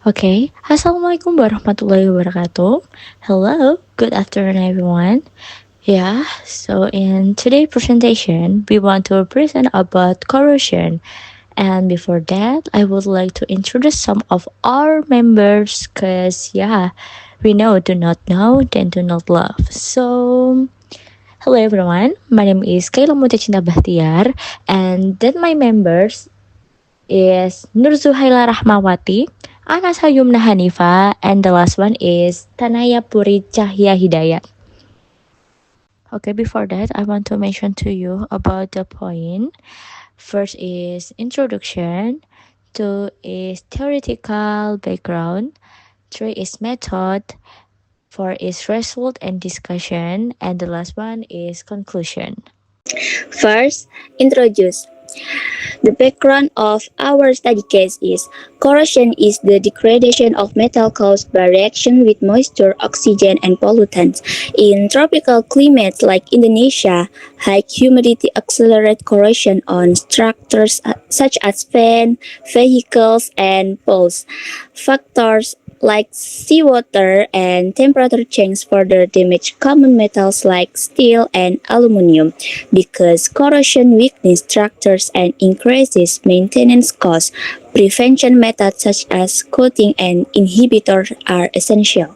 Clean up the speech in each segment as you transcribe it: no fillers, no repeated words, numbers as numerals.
Okay, Assalamualaikum warahmatullahi wabarakatuh. Hello, good afternoon, everyone. Yeah, so in today's presentation, we want to present about corrosion. And before that, I would like to introduce some of our members because, yeah, we know do not know, then do not love. So, hello everyone, my name is Kayla Mutacinta Bahtiar, and then my members is Nur Zuhaila Rahmawati, Anas Hayumna Hanifa, and the last one is Tanaya Puri Cahya Hidayat. Okay, before that, I want to mention to you about the point. First is introduction, two is theoretical background, three is method, four is result and discussion, and the last one is conclusion. First, introduce. The background of our study case is corrosion is the degradation of metal caused by reaction with moisture, oxygen, and pollutants. In tropical climates like Indonesia, high humidity accelerates corrosion on structures such as fans, vehicles, and poles. Factors like seawater and temperature change further damage common metals like steel and aluminum because corrosion weakens structures and increases maintenance costs. Prevention methods such as coating and inhibitor are essential.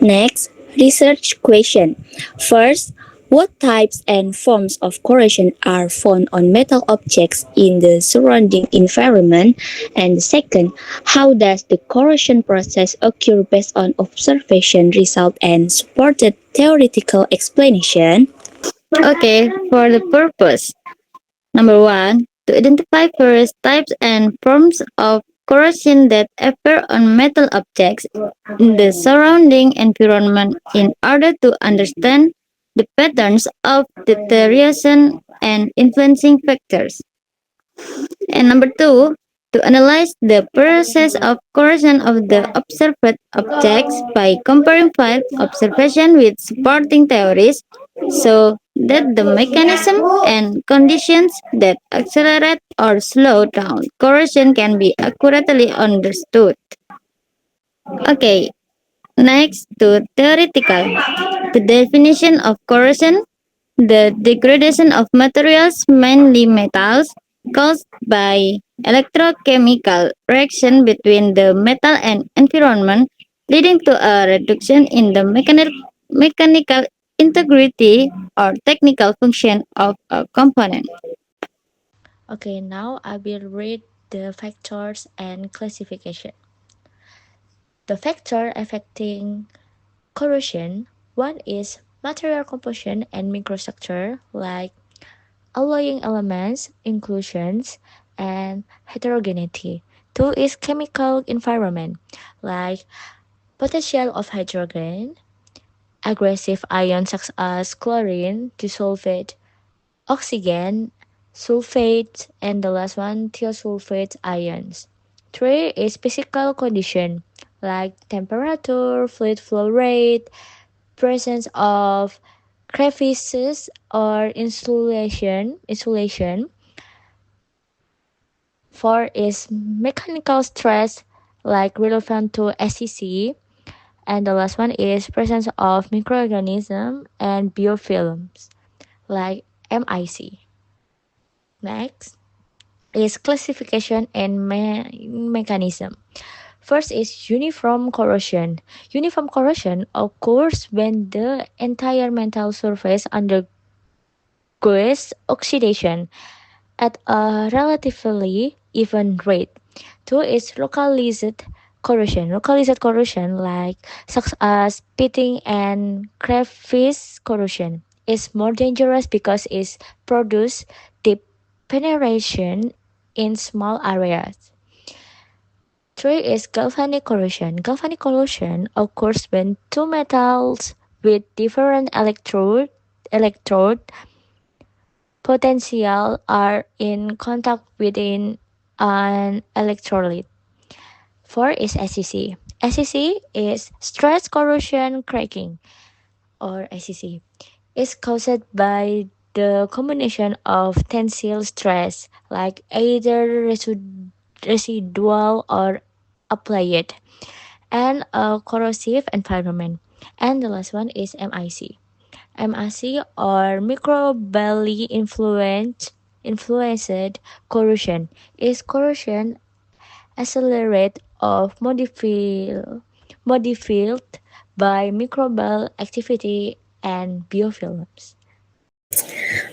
Next, research question. First, what types and forms of corrosion are found on metal objects in the surrounding environment? And second, how does the corrosion process occur based on observation result and supported theoretical explanation? Okay, for the purpose. Number one, to identify first types and forms of corrosion that appear on metal objects in the surrounding environment in order to understand the patterns of deterioration and influencing factors. And number two, to analyze the process of corrosion of the observed objects by comparing five observations with supporting theories so that the mechanism and conditions that accelerate or slow down corrosion can be accurately understood. Okay, next to theoretical. The definition of corrosion, the degradation of materials, mainly metals, caused by electrochemical reaction between the metal and environment, leading to a reduction in the mechanical integrity or technical function of a component. Okay, now I will read the factors and classification. The factor affecting corrosion, one is material composition and microstructure like alloying elements, inclusions, and heterogeneity. Two is chemical environment like potential of hydrogen, aggressive ions such as chlorine, disulfide, oxygen, sulfate, and the last one, thiosulfate ions. Three is physical condition like temperature, fluid flow rate, presence of crevices or insulation. Four is mechanical stress like relevant to SCC. And the last one is presence of microorganisms and biofilms like MIC. Next is classification and mechanism. First is uniform corrosion. Uniform corrosion occurs when the entire metal surface undergoes oxidation at a relatively even rate. Two is localized corrosion. Localized corrosion, like such as pitting and crevice corrosion, is more dangerous because it produces deep penetration in small areas. Three is galvanic corrosion. Galvanic corrosion occurs when two metals with different electrode potential are in contact within an electrolyte. Four is SCC. SCC is stress corrosion cracking, or SCC. Is caused by the combination of tensile stress, like either residual or applied, and a corrosive environment. And the last one is MIC. MIC or microbially influenced corrosion is corrosion accelerate of modified by microbial activity and biofilms.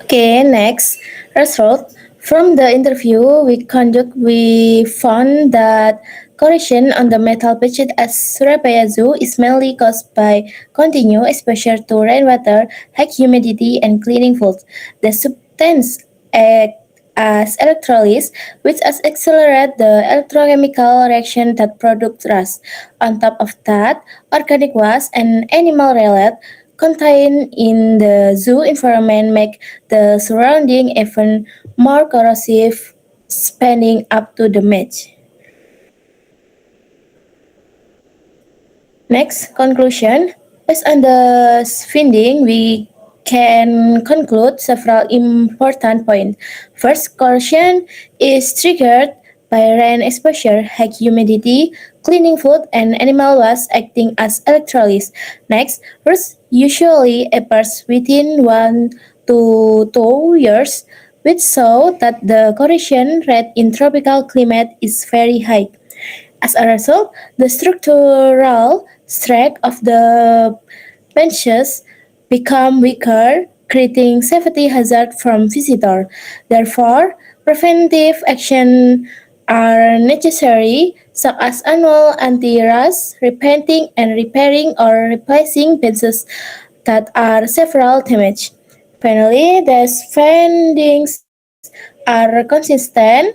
Okay, next result. From the interview we found that corrosion on the metal pitched at Surabaya Zoo is mainly caused by continuous exposure to rainwater, high humidity, and cleaning fluids. The substance act as electrolysis, which accelerate the electrochemical reaction that produce rust. On top of that, organic waste and animal relic contained in the zoo environment make the surrounding even more corrosive, speeding up to damage. Next, conclusion. Based on the finding, we can conclude several important points. First, corrosion is triggered by rain exposure, high humidity, cleaning food, and animal waste acting as electrolytes. Next, rust usually appears within 1 to 2 years, which show that the corrosion rate in tropical climate is very high. As a result, the structural strength of the benches become weaker, creating safety hazard from visitor. Therefore, preventive action are necessary, such as annual anti-rust, repainting and repairing or replacing benches that are several damaged. Finally, these findings are consistent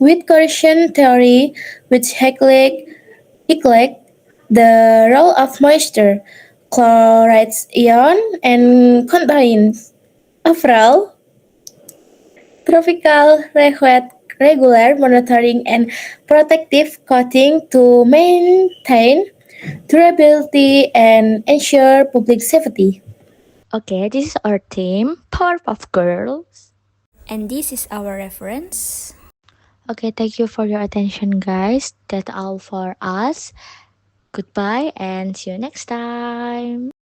with corrosion theory, which neglect the role of moisture, chlorides ion, and contains. Overall, tropical require regular monitoring and protective coating to maintain durability and ensure public safety. Okay, this is our team, Powerpuff Girls. And this is our reference. Okay, thank you for your attention, guys. That's all for us. Goodbye and see you next time.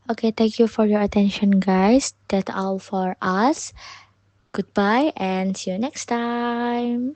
Okay, thank you for your attention, guys. That's all for us. Goodbye and see you next time.